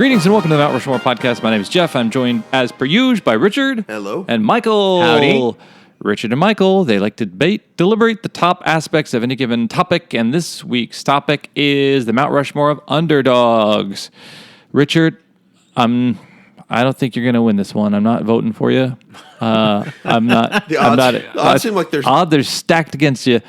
Greetings and welcome to the Mount Rushmore podcast. My name is Jeff. I'm joined, as per usual, by Richard. Hello. And Michael. Howdy. Richard and Michael, they like to deliberate the top aspects of any given topic, and this week's topic is the Mount Rushmore of Underdogs. Richard, I don't think you're going to win this one. I'm not voting for you. I'm not. The odds seem like they're stacked against you.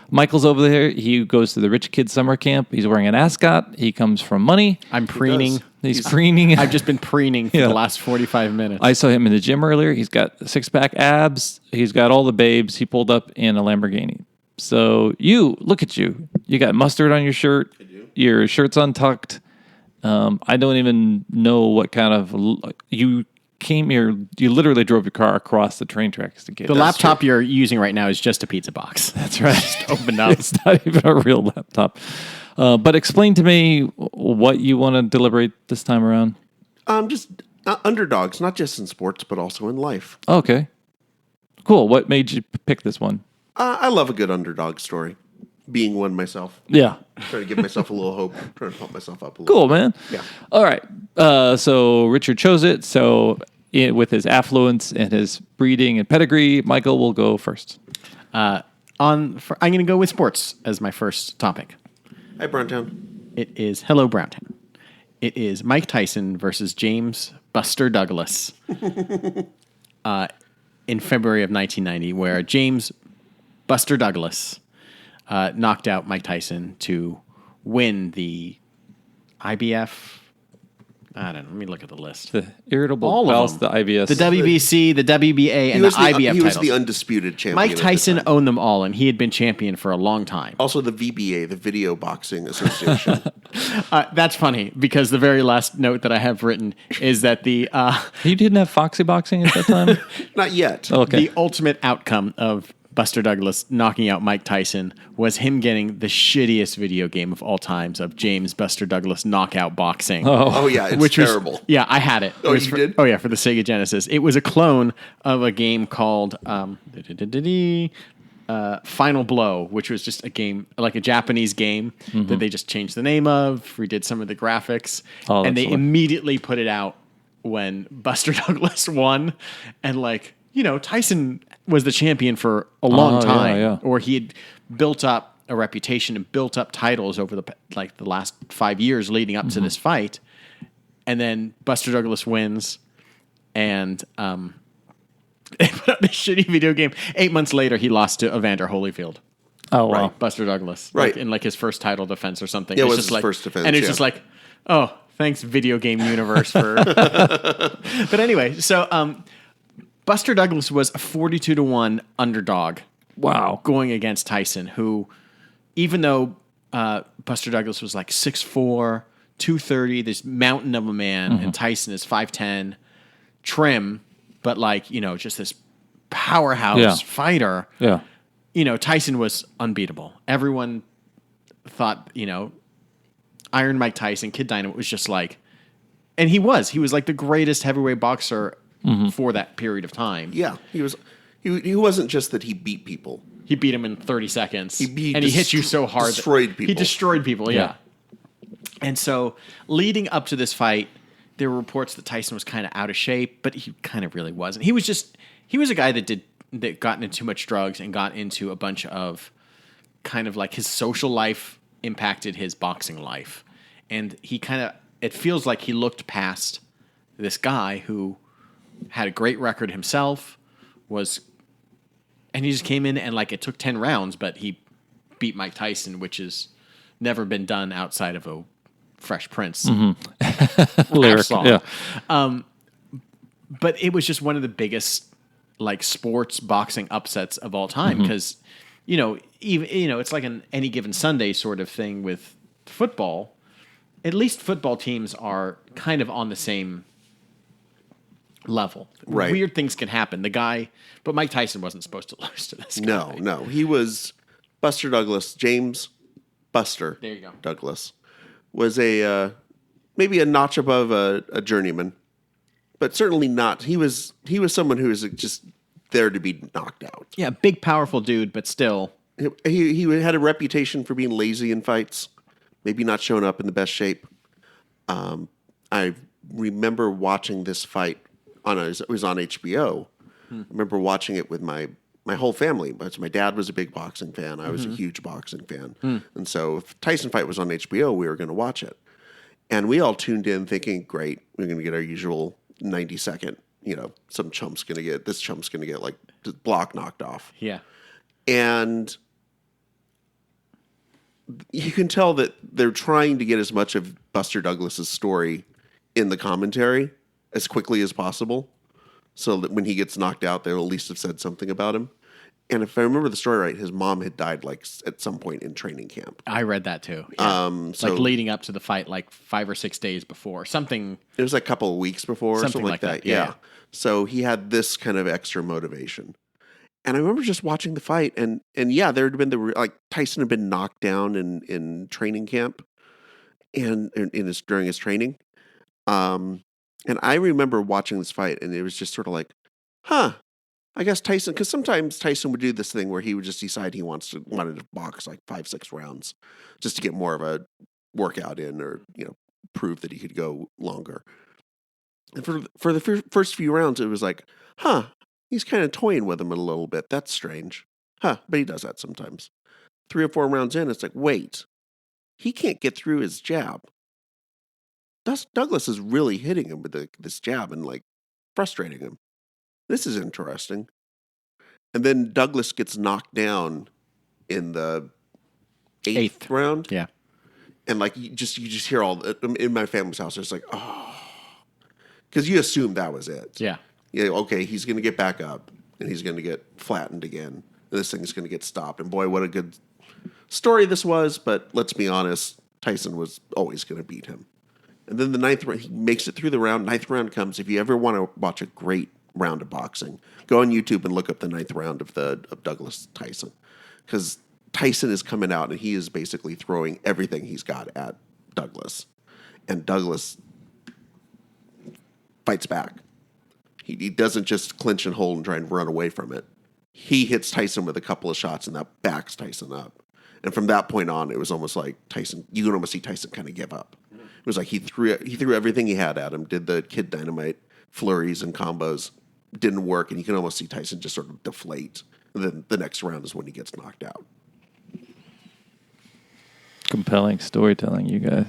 Michael's over there. He goes to the rich kid summer camp. He's wearing an ascot. He comes from money. I'm preening. He's preening. I've just been preening for the last 45 minutes. I saw him in the gym earlier. He's got six-pack abs. He's got all the babes. He pulled up in a Lamborghini. So look at you. You got mustard on your shirt. Your shirt's untucked. I don't even know what kind of... You came here, you literally drove your car across the train tracks to get the laptop you're using right now is just a pizza box. That's right. Just opened up. It's not even a real laptop. But explain to me what you want to deliberate this time around. Just underdogs, not just in sports, but also in life. Okay. Cool. What made you pick this one? I love a good underdog story. Being one myself. Yeah. Trying to give myself a little hope. Trying to pump myself up a little. Cool, man. Yeah. All right. So Richard chose it. So with his affluence and his breeding and pedigree, Michael will go first. I'm going to go with sports as my first topic. Hi, Browntown. It is Hello Browntown. It is Mike Tyson versus James Buster Douglas in February of 1990, where James Buster Douglas knocked out Mike Tyson to win the IBF. I don't know. Let me look at the list. The irritable All bowels, of the them. IBS. The WBC, the WBA, and the IBF He was titles. the undisputed champion. Mike at the Tyson time. owned them all, and he had been champion for a long time. Also the VBA, the Video Boxing Association. That's funny, because the very last note that I have written is that the You didn't have Foxy Boxing at that time? Not yet. Okay. the ultimate outcome of Buster Douglas knocking out Mike Tyson was him getting the shittiest video game of all times of James Buster Douglas knockout boxing. Oh, yeah. It's terrible. Yeah, I had it. Oh, It was you for, did? Oh, yeah, for the Sega Genesis. It was a clone of a game called Final Blow, which was just a game, like a Japanese game that they just changed the name of, redid some of the graphics, Oh, and they excellent. immediately put it out when Buster Douglas won. And Tyson was the champion for a long time, yeah. or he had built up a reputation and built up titles over the last 5 years leading up to this fight. And then Buster Douglas wins, and they put out this shitty video game. 8 months later, he lost to Evander Holyfield. Oh, wow. Buster Douglas, Right. in his first title defense or something. Yeah, it was just his first defense, and it's yeah. just like, oh, thanks, video game universe for. But anyway, so Buster Douglas was a 42-1 underdog. Wow. Going against Tyson, who, even though Buster Douglas was like 6'4", 230, this mountain of a man, and Tyson is 5'10", trim, but just this powerhouse fighter. Yeah. Tyson was unbeatable. Everyone thought, Iron Mike Tyson, Kid Dynamite was just like, and he was like the greatest heavyweight boxer for that period of time. Yeah. He was. He wasn't just that he beat people. He beat him in 30 seconds. He hit you so hard. destroyed people. He destroyed people, yeah. Yeah. And so leading up to this fight, there were reports that Tyson was kind of out of shape, but he kind of really wasn't. He was a guy that got into too much drugs and got into a bunch of kind of like his social life impacted his boxing life. And it feels like he looked past this guy who had a great record himself, and he just came in and it took 10 rounds, but he beat Mike Tyson, which has never been done outside of a Fresh Prince Lyric. song. Yeah. But it was just one of the biggest sports boxing upsets of all time because it's like an any given Sunday sort of thing with football. At least football teams are kind of on the same level. Right. Weird things can happen. But Mike Tyson wasn't supposed to lose to this guy. No. He was Buster Douglas. James Buster There you go. Douglas was maybe a notch above a journeyman, but certainly not. He was someone who was just there to be knocked out. Yeah, big, powerful dude, but still. He had a reputation for being lazy in fights, maybe not showing up in the best shape. I remember watching this fight it was on HBO. I remember watching it with my whole family. But my dad was a big boxing fan. I was a huge boxing fan. And so if Tyson fight was on HBO, we were going to watch it. And we all tuned in thinking, great, we're going to get our usual 90-second, this chump's going to get like the block knocked off. Yeah. And you can tell that they're trying to get as much of Buster Douglas's story in the commentary as quickly as possible, so that when he gets knocked out, they'll at least have said something about him. And if I remember the story right, his mom had died like at some point in training camp. I read that too. Yeah. Like leading up to the fight, like 5 or 6 days before, something. It was like a couple of weeks before, something like that. Yeah. So he had this kind of extra motivation. And I remember just watching the fight, and yeah, there had been Tyson had been knocked down in training camp, and during his training. And I remember watching this fight, and it was just sort of like, I guess Tyson, because sometimes Tyson would do this thing where he would just decide he wanted to box like 5-6 rounds just to get more of a workout in, or prove that he could go longer. And for the first few rounds, it was like, he's kind of toying with him a little bit. That's strange. But he does that sometimes. 3 or 4 rounds in, it's like, wait, he can't get through his jab. Douglas is really hitting him with this jab and like frustrating him. This is interesting. And then Douglas gets knocked down in the eighth round. Yeah. And like you just hear all in my family's house, it's like, because you assume that was it. Yeah. Okay, he's going to get back up and he's going to get flattened again. And this thing is going to get stopped. And boy, what a good story this was. But let's be honest, Tyson was always going to beat him. And then the 9th round, he makes it through the round. 9th round comes. If you ever want to watch a great round of boxing, go on YouTube and look up the 9th round of Douglas Tyson. Because Tyson is coming out and he is basically throwing everything he's got at Douglas. And Douglas fights back. He doesn't just clinch and hold and try and run away from it. He hits Tyson with a couple of shots and that backs Tyson up. And from that point on, it was almost like Tyson, you could almost see Tyson kind of give up. It was like he threw everything he had at him, did the Kid Dynamite flurries and combos, didn't work, and you can almost see Tyson just sort of deflate. And then the next round is when he gets knocked out. Compelling storytelling, you guys.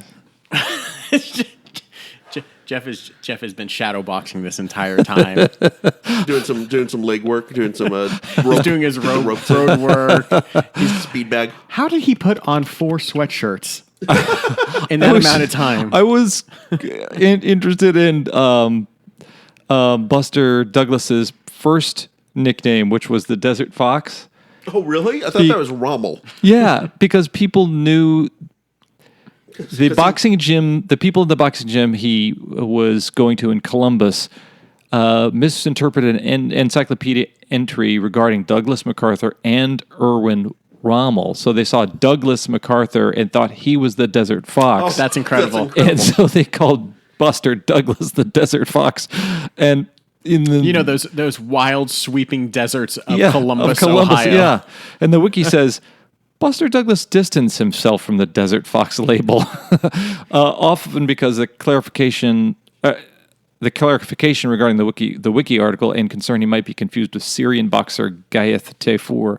Jeff has been shadow boxing this entire time. doing some leg work, doing some He's doing his road work. He's speed bag. How did he put on 4 sweatshirts in that amount of time? I was interested in Buster Douglas's first nickname, which was the Desert Fox. Oh, really? I thought that was Rommel. Yeah, because people knew the boxing gym. The people in the boxing gym he was going to in Columbus misinterpreted an encyclopedia entry regarding Douglas MacArthur and Irwin Rommel. So they saw Douglas MacArthur and thought he was the Desert Fox. Oh, that's incredible. And so they called Buster Douglas the Desert Fox. And in the those wild sweeping deserts of Columbus, Ohio. Yeah. And the wiki says Buster Douglas distanced himself from the Desert Fox label, often because the clarification regarding the wiki article and concern he might be confused with Syrian boxer Gayeth Tayfur.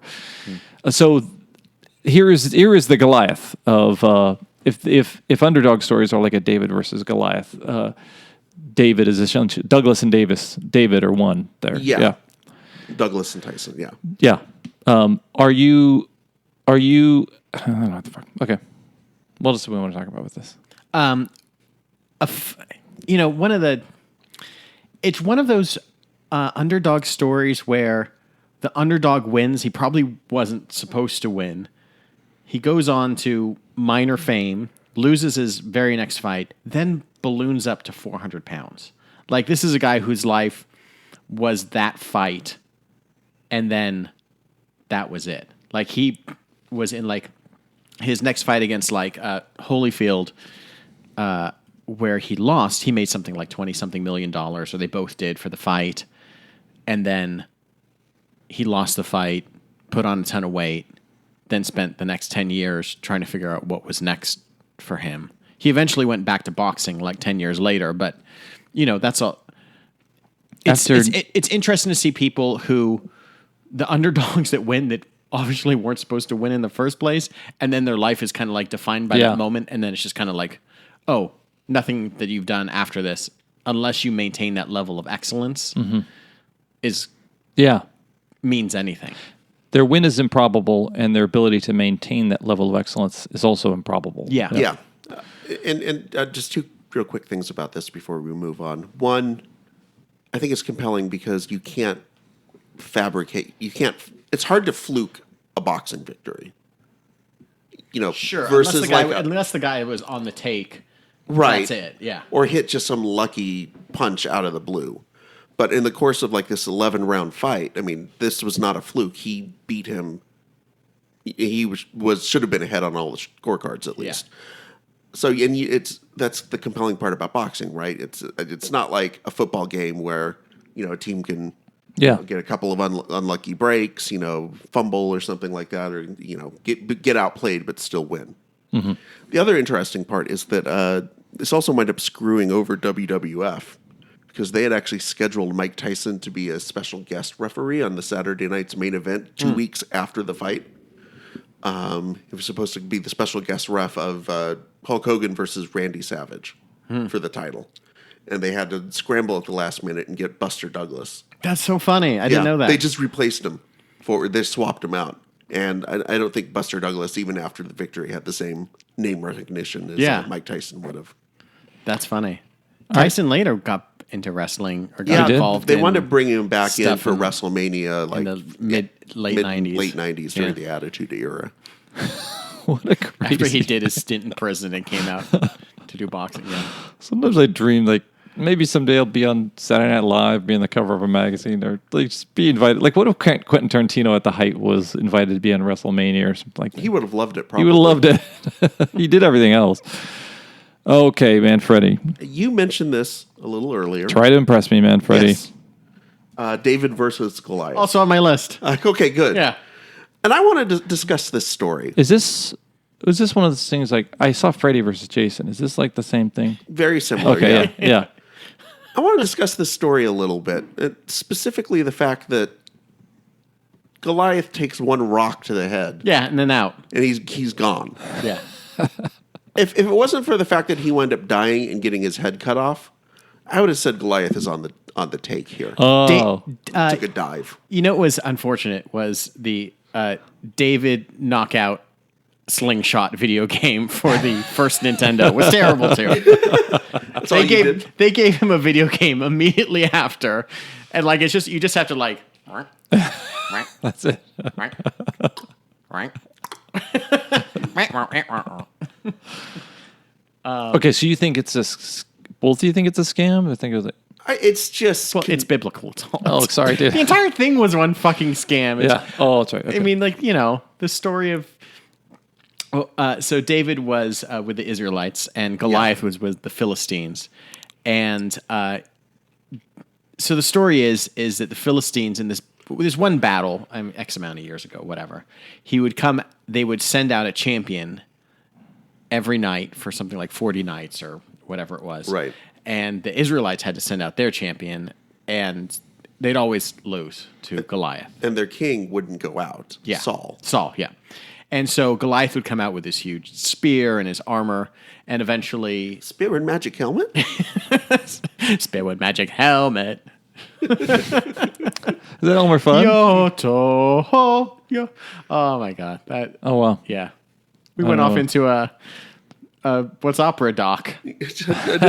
So here is the Goliath of if underdog stories are like a David versus Goliath. David is essentially Douglas and David are one there. Yeah. Douglas and Tyson. Yeah. Yeah. Are you? I don't know what the fuck. Okay. What else do we want to talk about with this? It's one of those underdog stories where the underdog wins. He probably wasn't supposed to win. He goes on to minor fame, loses his very next fight, then balloons up to 400 pounds. Like, this is a guy whose life was that fight, and then that was it. Like, he was in, like, his next fight against, like, Holyfield, where he lost. He made something like $20-something million, or they both did for the fight. And then he lost the fight, put on a ton of weight, then spent the next 10 years trying to figure out what was next for him. He eventually went back to boxing like 10 years later, but that's all. It's interesting to see people who, the underdogs that win that obviously weren't supposed to win in the first place, and then their life is kind of like defined by that moment, and then it's just kind of like, oh, nothing that you've done after this, unless you maintain that level of excellence, means anything. Their win is improbable, and their ability to maintain that level of excellence is also improbable. Yeah. And just two real quick things about this before we move on. One, I think it's compelling because you can't fabricate. It's hard to fluke a boxing victory. Sure. Versus unless the guy was on the take. Right. That's it. Yeah. Or hit just some lucky punch out of the blue. But in the course of like this 11-round fight, I mean, this was not a fluke. He beat him. He should have been ahead on all the scorecards at least. Yeah. So that's the compelling part about boxing, right? It's not like a football game where a team can get a couple of unlucky breaks, fumble or something like that, or get outplayed but still win. Mm-hmm. The other interesting part is that this also wound up screwing over WWF because they had actually scheduled Mike Tyson to be a special guest referee on the Saturday night's main event 2 weeks after the fight. He was supposed to be the special guest ref of Hulk Hogan versus Randy Savage for the title. And they had to scramble at the last minute and get Buster Douglas. That's so funny. I didn't know that. They just replaced him. They swapped him out. And I don't think Buster Douglas, even after the victory, had the same name recognition as Mike Tyson would have. That's funny. Tyson later got into wrestling or got involved. They wanted to bring him back in for WrestleMania, like in the late 90s during the Attitude Era. What a crazy... After he did his stint in prison and came out to do boxing. Yeah. Sometimes I dream like maybe someday I'll be on Saturday Night Live, be on the cover of a magazine, or like just be invited. Like, what if Quentin Tarantino at the height was invited to be on WrestleMania or something like that? He would have loved it. Probably He would have loved it. He did everything else. Okay, man, Freddie. You mentioned this a little earlier. Try to impress me, man, Freddie. Yes. David versus Goliath. Also on my list. Okay, good. Yeah. And I wanted to discuss this story. Was this one of those things like I saw Freddie versus Jason? Is this like the same thing? Very similar. Okay, yeah. I want to discuss this story a little bit, specifically the fact that Goliath takes one rock to the head. Yeah, and then out. And he's gone. Yeah. If it wasn't for the fact that he wound up dying and getting his head cut off, I would have said Goliath is on the take here. Oh. Took a dive. You know what was unfortunate was the David knockout slingshot video game for the first Nintendo was terrible too. They gave him a video game immediately after, and like it's just you just have to like. That's it. Okay, so you think it's both of you think it's a scam? I think it was it's just... it's biblical. Oh, sorry, dude. The entire thing was one fucking scam. Yeah. Oh, that's right. Okay. I mean, like, the story of... so David was with the Israelites, and Goliath was with the Philistines. And so the story is that the Philistines in this one battle, X amount of years ago, whatever, they would send out a champion every night for something like 40 nights or whatever it was. Right. And the Israelites had to send out their champion, and they'd always lose to Goliath. And their king wouldn't go out. Yeah. Saul, yeah. And so Goliath would come out with this huge spear and his armor, and eventually... Spear and magic helmet? Spear with magic helmet. Is that Elmer Fudd? Yo. Oh, my God. Oh, wow. Yeah. We went off into a what's opera doc? Jag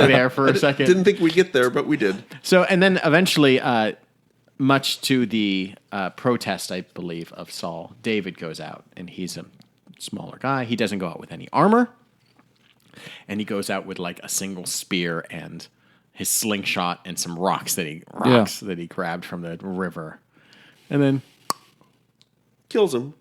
there for a second. Didn't think we'd get there, but we did. So, and then eventually, much to the protest, I believe, of Saul, David goes out, and he's a smaller guy. He doesn't go out with any armor, and he goes out with like a single spear and his slingshot and some rocks that he grabbed from the river, and then kills him,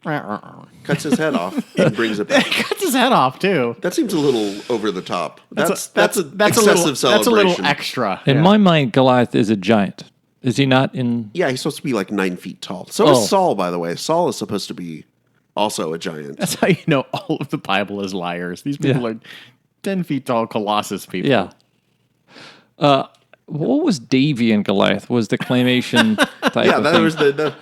cuts his head off, and brings it back. Cuts his head off too. That seems a little over the top. That's an excessive celebration. That's a little extra. In my mind, Goliath is a giant. Is he not in? Yeah, he's supposed to be like 9 feet tall. So is Saul, by the way. Saul is supposed to be also a giant. That's how you know all of the Bible is liars. These people are 10 feet tall colossus people. Yeah. What was Davy and Goliath? Was the claymation type Yeah, of that thing? was the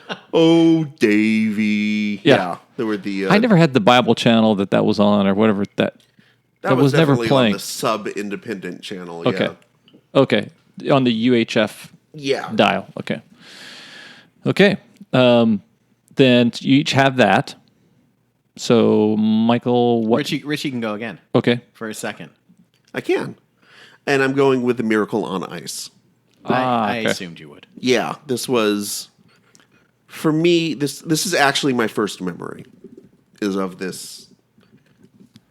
Davy. Yeah. There were the I never had the Bible channel that was on or whatever that was never definitely playing. on the sub-independent channel. Okay. Yeah. Okay. On the UHF Yeah. dial. Okay. Okay. Then you each have that. So, Michael, what? Richie can go again Okay. for a second. I can. And I'm going with the Miracle on Ice. I okay. assumed you would. Yeah, this was for me. This is actually my first memory is of this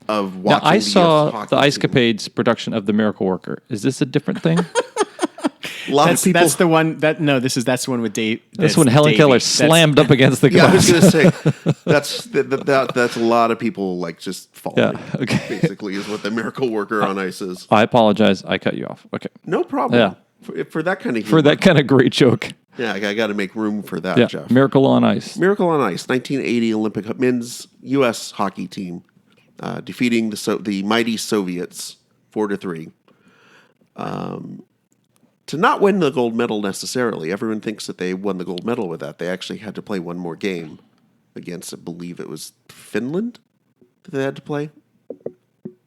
of Now, watching. I the saw hockey the Ice team. Capades production of The Miracle Worker. Is this a different thing? A lot of people. That's the one that's the one with Dave. That's when Helen Keller slammed up against the Yeah, I glass. was going to say that's a lot of people like just falling. Yeah, okay. Basically, is what the Miracle Worker on Ice is. I apologize. I cut you off. Okay. No problem. Yeah. For that kind of For humor. that kind of great joke. Yeah, I got to make room for that, Yeah. Jeff. Miracle on Ice. Miracle on Ice, 1980 Olympic men's U.S. hockey team, defeating the mighty Soviets 4-3. To not win the gold medal necessarily, everyone thinks that they won the gold medal with that. They actually had to play one more game against, I believe it was Finland that they had to play.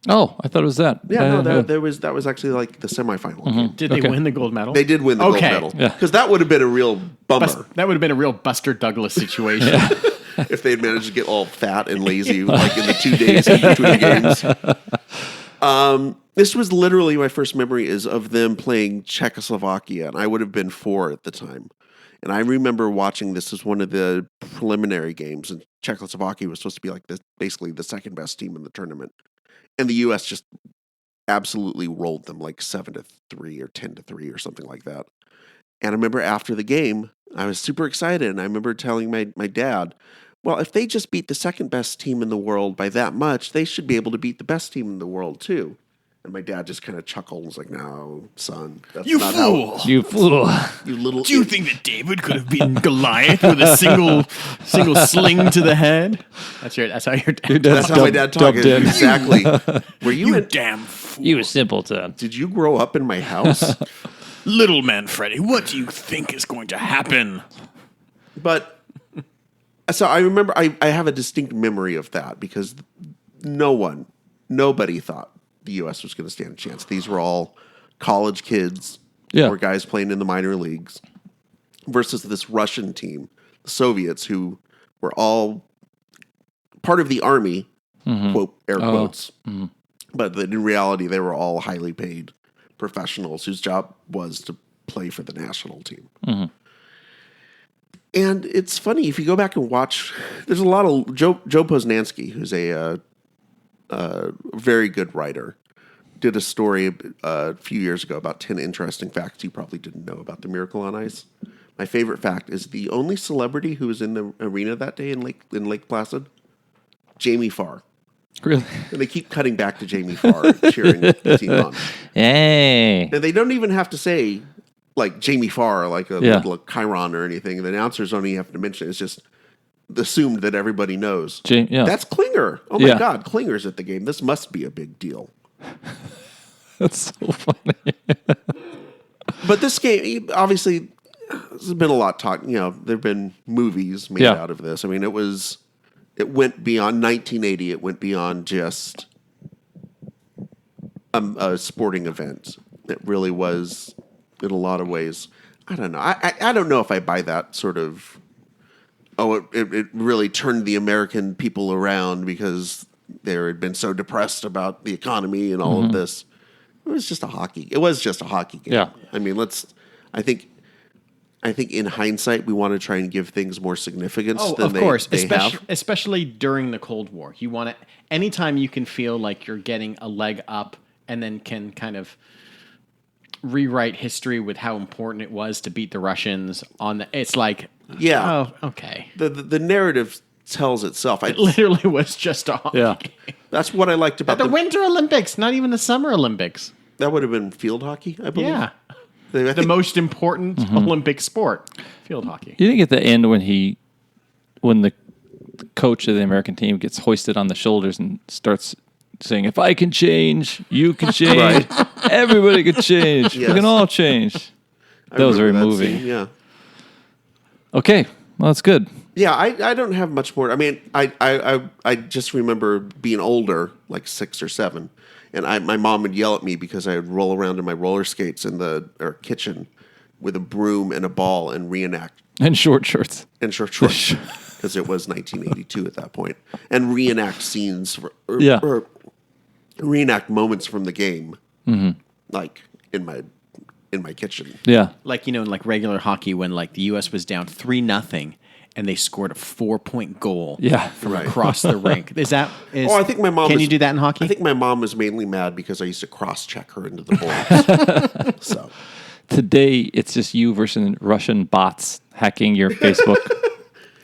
Oh, I thought it was that. Yeah, no, that was actually like the semifinal game. Did they Okay. win the gold medal? They did win the gold Okay. medal Yeah. because that would have been a real bummer That would have been a real Buster Douglas situation. if they had managed to get all fat and lazy like in the 2 days in between games. This was literally my first memory is of them playing Czechoslovakia, and I would have been 4 at the time. And I remember watching this as one of the preliminary games, and Czechoslovakia was supposed to be like basically the second best team in the tournament. And the U.S. just absolutely rolled them like 7-3 or 10-3 or something like that. And I remember after the game, I was super excited, and I remember telling my dad, well, if they just beat the second best team in the world by that much, they should be able to beat the best team in the world too. And my dad just kind of chuckled and was like, no, son, that's You not fool! You fool. how you little Do you think that David could have beaten Goliath with a single sling to the head? That's how your dad. That's how my dad talked. dubbed in. Exactly. Were you Damn fool. You simpleton. did you grow up in my house? Little man Freddy, what do you think is going to happen? But so I remember I have a distinct memory of that because nobody thought the U.S. was going to stand a chance. These were all college kids Yeah. or guys playing in the minor leagues versus this Russian team, the Soviets, who were all part of the army, quote, air quotes. But in reality, they were all highly paid professionals whose job was to play for the national team. And it's funny, if you go back and watch, there's a lot of Joe Posnanski, who's a very good writer, did a story a few years ago about 10 interesting facts you probably didn't know about the Miracle on Ice. My favorite fact is the only celebrity who was in the arena that day in Lake Placid, Jamie Farr. Really? And they keep cutting back to Jamie Farr cheering the team on. Hey. And they don't even have to say, like, Jamie Farr, like a Yeah. little chiron or anything. The announcers don't even have to mention it. It's just assumed that everybody knows. Yeah. That's Klinger. Oh, my Yeah. God. Klinger's at the game. This must be a big deal. That's so funny. But this game, obviously, there's been a lot talk. You know, there have been movies made Yeah. out of this. I mean, it went beyond 1980. It went beyond just a sporting event. It really was, in a lot of ways. I don't know. I don't know if I buy that sort of. Oh, it really turned the American people around because they had been so depressed about the economy and all of this. It was just a hockey game. Yeah. I mean, I think in hindsight, we want to try and give things more significance Oh, than of course, they have. especially during the Cold War. You want to anytime you can feel like you're getting a leg up, and then can kind of rewrite history with how important it was to beat the Russians. It's like, Yeah. oh, okay. The narrative tells itself. It literally was just a hockey Yeah. game. That's what I liked about The Winter Olympics, not even the Summer Olympics. that would have been field hockey, I believe. Yeah. I The think- most important Olympic sport, field hockey. You think at the end when the coach of the American team gets hoisted on the shoulders and starts saying, if I can change, you can change. Everybody can change. Yes. We can all change. That was very moving. Scene, yeah. Okay. Well, that's good. Yeah, I don't have much more. I mean, I just remember being older, like 6 or 7, and my mom would yell at me because I would roll around in my roller skates in the kitchen with a broom and a ball and reenact. And short shorts. And short shorts, because it was 1982 at that point. And reenact scenes, or reenact moments from the game, like in my kitchen. Yeah. Like, in like regular hockey when like the U.S. was down 3-0 and they scored a 4-point goal from across the rink. I think my mom Can you do that in hockey? I think my mom was mainly mad because I used to cross-check her into the boards. So today, it's just you versus Russian bots hacking your Facebook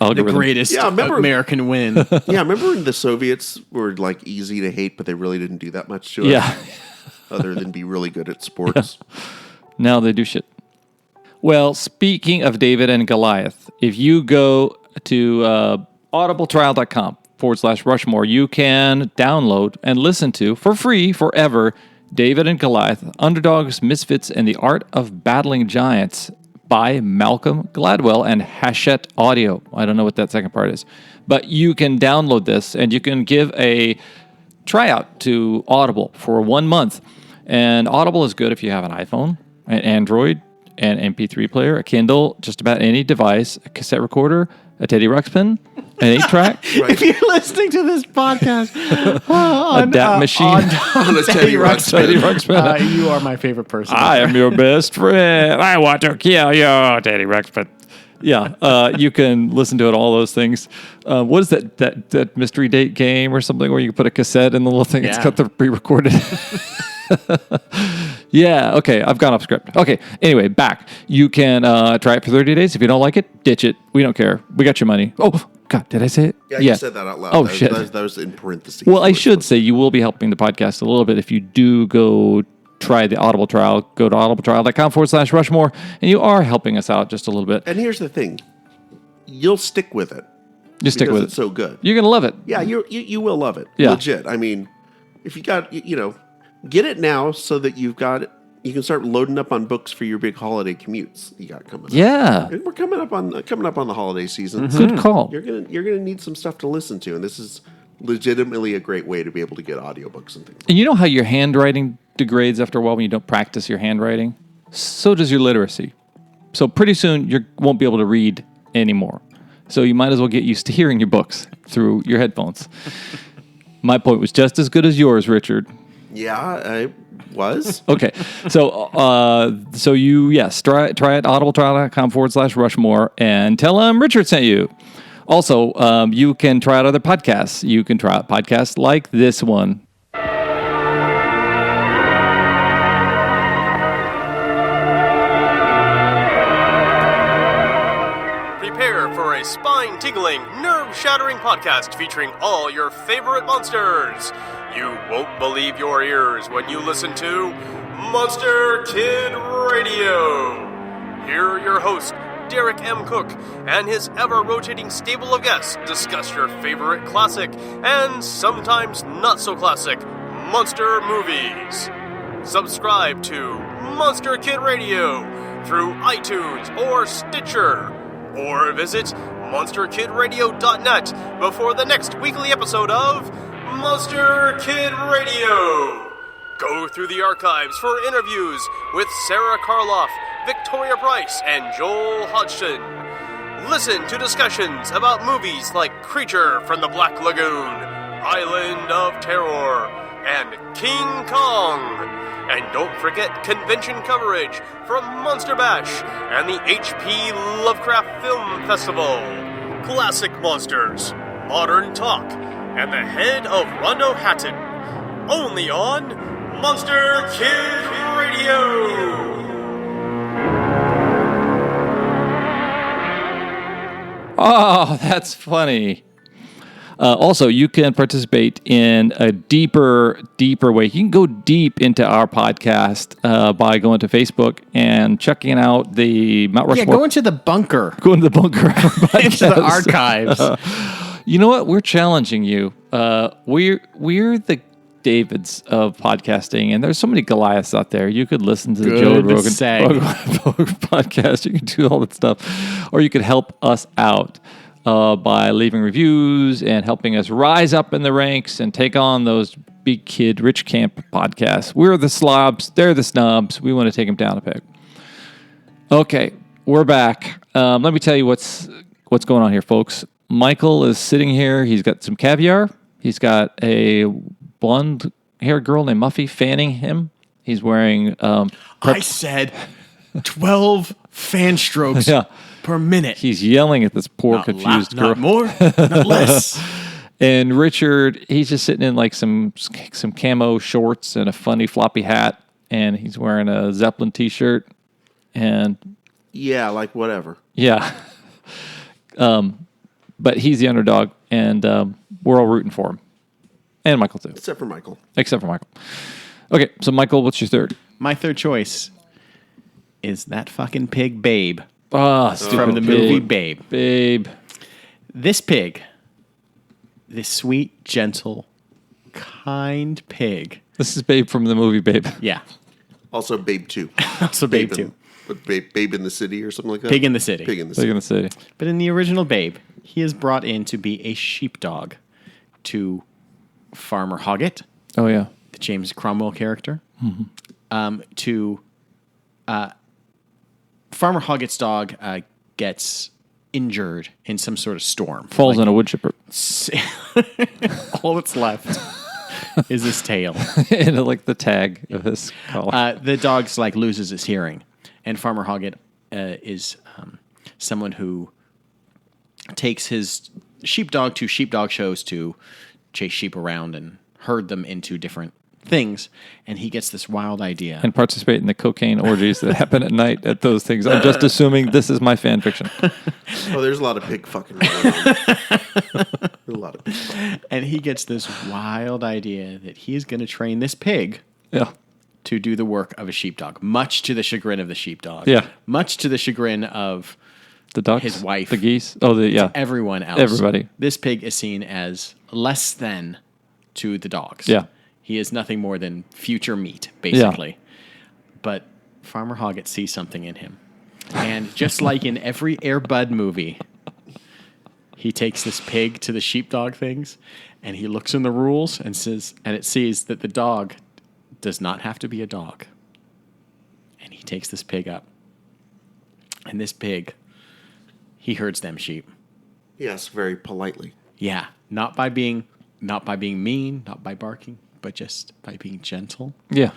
algorithm. The greatest American win. Yeah, remember when the Soviets were like easy to hate, but they really didn't do that much to us? Yeah. Other than be really good at sports. Now they do shit. Well, speaking of David and Goliath, if you go to audibletrial.com/Rushmore, you can download and listen to, for free, forever, David and Goliath, Underdogs, Misfits, and the Art of Battling Giants by Malcolm Gladwell and Hachette Audio. I don't know what that second part is. But you can download this, and you can give a tryout to Audible for 1 month. And Audible is good if you have an iPhone, an Android, an MP3 player, a Kindle, just about any device, a cassette recorder, a Teddy Ruxpin, an 8-track. If you're listening to this podcast a DAT machine. On a Teddy Ruxpin. You are my favorite person. I am your best friend. I want to kill you, Teddy Ruxpin. Yeah, you can listen to it, all those things. What is that mystery date game or something where you put a cassette in the little thing? It's got the pre-recorded. Yeah, okay, I've gone off script. Okay, anyway, back. You can try it for 30 days. If you don't like it, ditch it. We don't care. We got your money. Oh, God, did I say it? Yeah, you said that out loud. Oh, shit. That was in parentheses. Well, I should say you will be helping the podcast a little bit if you do go try the Audible trial. Go to audibletrial.com/Rushmore, and you are helping us out just a little bit. And here's the thing. You'll stick with it. You stick with it. It's so good. You're going to love it. Yeah, you will love it. Yeah. Legit. I mean, if you got, get it now so that you can start loading up on books for your big holiday commutes you got coming up. Yeah. And we're coming up on the holiday season. Good call. You're gonna need some stuff to listen to, and this is legitimately a great way to be able to get audiobooks and things. And you know how your handwriting degrades after a while when you don't practice your handwriting? So does your literacy. So pretty soon you won't be able to read anymore. So you might as well get used to hearing your books through your headphones. My point was just as good as yours, Richard. Yeah, I was. Okay. So you, try it, audibletrial.com/Rushmore, and tell them Richard sent you. Also, you can try out other podcasts. You can try out podcasts like this one. Prepare for a spine-tingling, nerve-shattering podcast featuring all your favorite monsters. You won't believe your ears when you listen to Monster Kid Radio. Here are your hosts, Derek M. Cook, and his ever-rotating stable of guests discuss your favorite classic and sometimes not-so-classic monster movies. Subscribe to Monster Kid Radio through iTunes or Stitcher, or visit monsterkidradio.net before the next weekly episode of Monster Kid Radio. Go through the archives for interviews with Sarah Karloff, Victoria Price, and Joel Hodgson. Listen to discussions about movies like Creature from the Black Lagoon, Island of Terror, and King Kong. And don't forget convention coverage from Monster Bash and the H.P. Lovecraft Film Festival. Classic monsters, modern talk, and the head of Rondo Hatton. Only on Monster Kid Radio. Oh, that's funny. Also, you can participate in a deeper way. You can go deep into our podcast by going to Facebook and checking out the Mount Rushmore. Yeah, go into the bunker. Go into the bunker. Into the archives. You know what? We're challenging you. We're the Davids of podcasting, and there's so many Goliaths out there. You could listen to the Joe Rogan podcast. You can do all that stuff, or you could help us out by leaving reviews and helping us rise up in the ranks and take on those big kid rich camp podcasts. We're the slobs, they're the snobs. We want to take them down a peg. Okay, we're back. Let me tell you what's going on here, folks. Michael is sitting here. He's got some caviar. He's got a blonde-haired girl named Muffy fanning him. He's wearing... I said 12 fan strokes per minute. He's yelling at this poor, confused girl. Not more, not less. And Richard, he's just sitting in like some camo shorts and a funny floppy hat, and he's wearing a Zeppelin T-shirt. And yeah, like whatever. Yeah. But he's the underdog, and we're all rooting for him. And Michael, too. Except for Michael. Okay, so Michael, what's your third? My third choice is that fucking pig, Babe. Stupid from the movie Babe. Babe. This pig, this sweet, gentle, kind pig. This is Babe from the movie Babe. Yeah. Also Babe 2. Also Babe 2. Babe in the City or something like that? Pig in the City. Pig in the City. But in the original Babe, he is brought in to be a sheepdog to Farmer Hoggett. Oh, yeah. The James Cromwell character. Mm-hmm. Farmer Hoggett's dog gets injured in some sort of storm. Falls in a wood chipper. All that's left is his tail. And like the tag of his collar. The dog's like loses his hearing. And Farmer Hoggett is someone who takes his sheepdog to sheepdog shows to chase sheep around and herd them into different things. And he gets this wild idea. And participate in the cocaine orgies that happen at night at those things. I'm just assuming this is my fan fiction. Oh, there's a lot of pig fucking going on. A lot of pig fucking. And he gets this wild idea that he's going to train this pig to do the work of a sheepdog, much to the chagrin of the sheepdog. Yeah. Much to the chagrin of the ducks, his wife, the geese. Oh, everyone else. Everybody. This pig is seen as less than to the dogs. Yeah. He is nothing more than future meat, basically. Yeah. But Farmer Hoggett sees something in him. And just like in every Air Bud movie, he takes this pig to the sheepdog things, and he looks in the rules and says, and it sees that the dog does not have to be a dog. And he takes this pig up. And this pig, he herds them sheep. Yes, very politely. Yeah, not by being mean, not by barking, but just by being gentle. Yeah.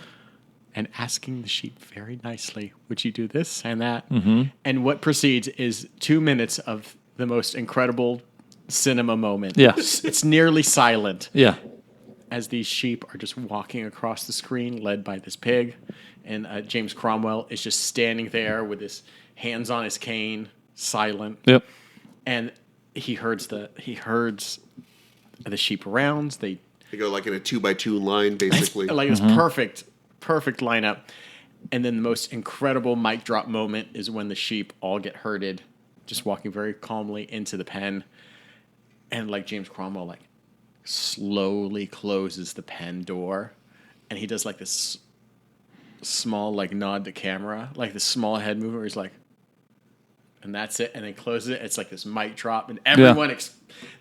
And asking the sheep very nicely, would you do this and that? Mm-hmm. And what proceeds is 2 minutes of the most incredible cinema moment. Yeah. It's nearly silent. Yeah. As these sheep are just walking across the screen, led by this pig. And James Cromwell is just standing there with his hands on his cane, silent. Yep. And he herds the sheep around. They go like in a 2x2 line, basically. Like this perfect lineup. And then the most incredible mic drop moment is when the sheep all get herded, just walking very calmly into the pen. And like James Cromwell, like slowly closes the pen door. And he does like this small like nod to camera, like this small head movement where he's like, and that's it. And then closes it. It's like this mic drop, and everyone,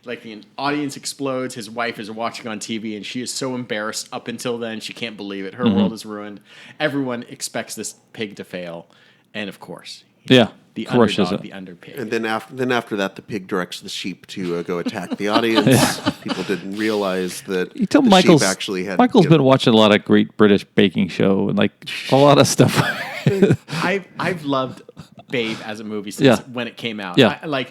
like the audience explodes. His wife is watching on TV, and she is so embarrassed up until then. She can't believe it. Her world is ruined. Everyone expects this pig to fail, and of course, the underdog, the underpig. And then after that, the pig directs the sheep to go attack the audience. People didn't realize that the sheep actually had. Michael's been watching a lot of Great British Baking Show and like a lot of stuff. I've loved Babe as a movie since when it came out. Yeah.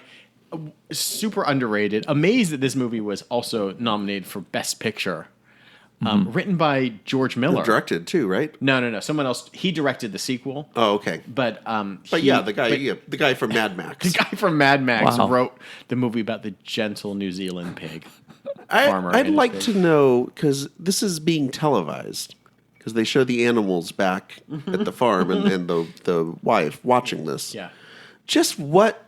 Super underrated. Amazed that this movie was also nominated for Best Picture. Written by George Miller. Directed too, right? No. Someone else. He directed the sequel. Oh, okay. But the guy from Mad Max. The guy from Mad Max wrote the movie about the gentle New Zealand pig. I'd like to know, because this is being televised, because they show the animals back at the farm and the wife watching this. Yeah. Just what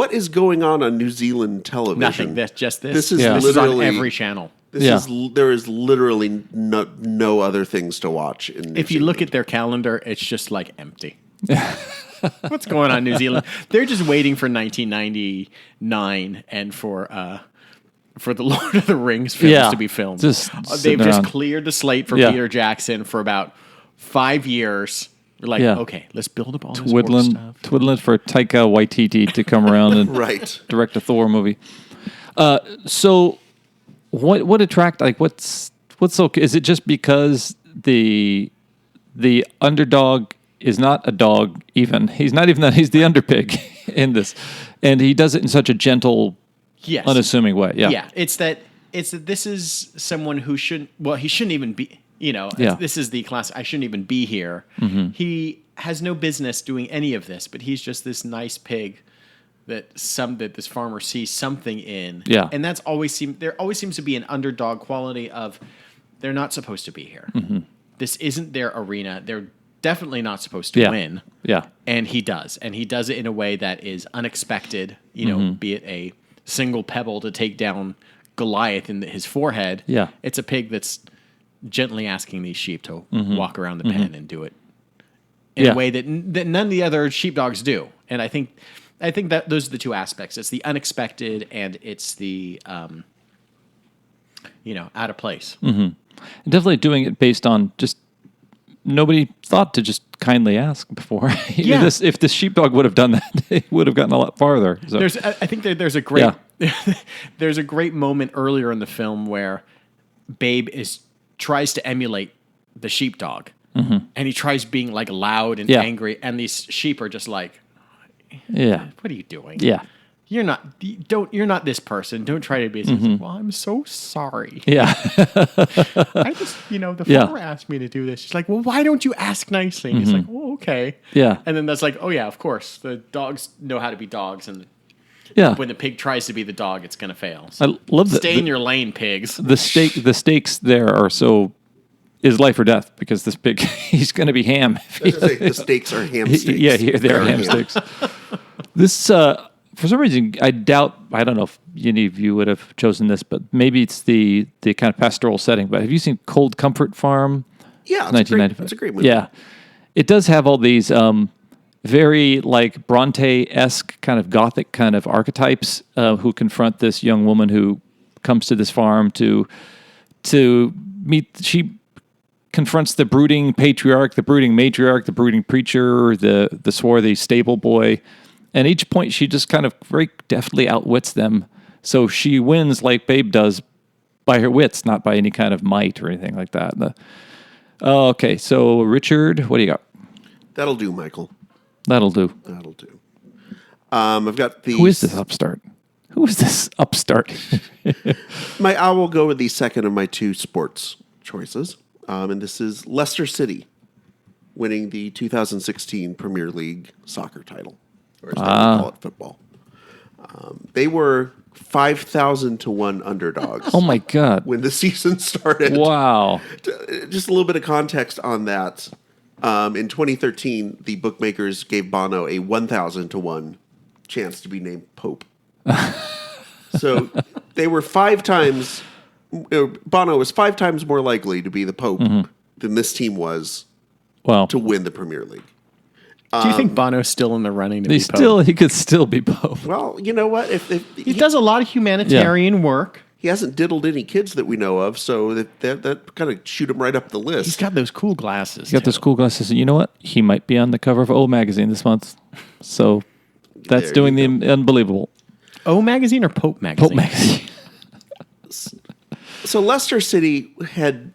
is going on New Zealand television? Nothing. That's just this. This is literally on every channel. There is literally no other things to watch in New If you Zealand. look at their calendar, it's just like empty. What's going on in New Zealand? They're just waiting for 1999 and for the Lord of the Rings films to be filmed. They've just cleared the slate for Peter Jackson for about 5 years. They're like, okay, let's build up all this more stuff. Twiddling for Taika Waititi to come around and direct a Thor movie. So what attract, like, what's so, is it just because the underdog is not a dog even? He's not even that, he's the underpig in this. And he does it in such a gentle, unassuming way. Yeah. Yeah. It's that this is someone who shouldn't even be, this is the class, I shouldn't even be here. Mm-hmm. He has no business doing any of this, but he's just this nice pig that this farmer sees something in. Yeah. And there always seems to be an underdog quality of they're not supposed to be here. Mm-hmm. This isn't their arena. They're definitely not supposed to win. Yeah. And he does. And he does it in a way that is unexpected, be it a single pebble to take down Goliath in his forehead. Yeah. It's a pig that's gently asking these sheep to walk around the pen and do it in a way that none of the other sheepdogs do. And I think that those are the two aspects. It's the unexpected and it's the, out of place. Mm-hmm. Definitely doing it based on just nobody thought to just kindly ask before. If this sheepdog would have done that, it would have gotten a lot farther. So. I think there's a great there's a great moment earlier in the film where Babe tries to emulate the sheepdog, and he tries being like loud and angry, and these sheep are just like, what are you doing? Yeah. You're not this person. Don't try to be. Like, well, I'm so sorry. Yeah. I just, the farmer asked me to do this. She's like, well, why don't you ask nicely? And he's like, oh, okay. Yeah. And then that's like, oh yeah, of course. The dogs know how to be dogs, and when the pig tries to be the dog, it's going to fail. So I love that. Stay in your lane, pigs. The stakes there are is life or death, because this pig, he's going to be ham. The stakes are ham stakes. Yeah, they're ham stakes. This, for some reason, I don't know if any of you would have chosen this, but maybe it's the kind of pastoral setting. But have you seen Cold Comfort Farm? Yeah, it's a great movie. Yeah. It does have all these very like Bronte-esque kind of Gothic kind of archetypes who confront this young woman who comes to this farm to meet. She confronts the brooding patriarch, the brooding matriarch, the brooding preacher, the swarthy stable boy. And each point, she just kind of very deftly outwits them. So she wins like Babe does by her wits, not by any kind of might or anything like that. Okay, so Richard, what do you got? That'll do, Michael. That'll do. I've got the... Who is this upstart? I will go with the second of my two sports choices. And this is Leicester City winning the 2016 Premier League soccer title. Or as they call it, football. They were 5,000 to 1 underdogs. Oh my God. When the season started. Wow. Just a little bit of context on that. In 2013, the bookmakers gave Bono a 1,000 to 1 chance to be named Pope. So they were 5 times, Bono was 5 times more likely to be the Pope than this team was to win the Premier League. Do you think Bono's still in the running to be Pope? He could still be Pope. Well, you know what? If he does a lot of humanitarian work. He hasn't diddled any kids that we know of, so that kind of shoot him right up the list. He's got those cool glasses. He's got those cool glasses. And you know what? He might be on the cover of O Magazine this month. So that's doing the unbelievable. O Magazine or Pope Magazine? Pope Magazine. So Leicester City had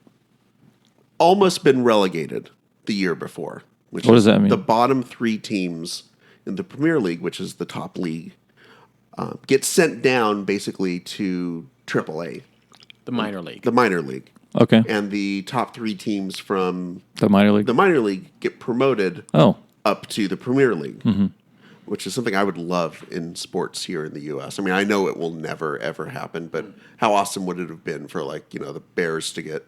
almost been relegated the year before. What does that mean? The bottom 3 teams in the Premier League, which is the top league, get sent down basically to AAA. The minor league. The minor league. Okay. And the top 3 teams from the minor league get promoted up to the Premier League, which is something I would love in sports here in the U.S. I mean, I know it will never, ever happen, but how awesome would it have been for, the Bears to get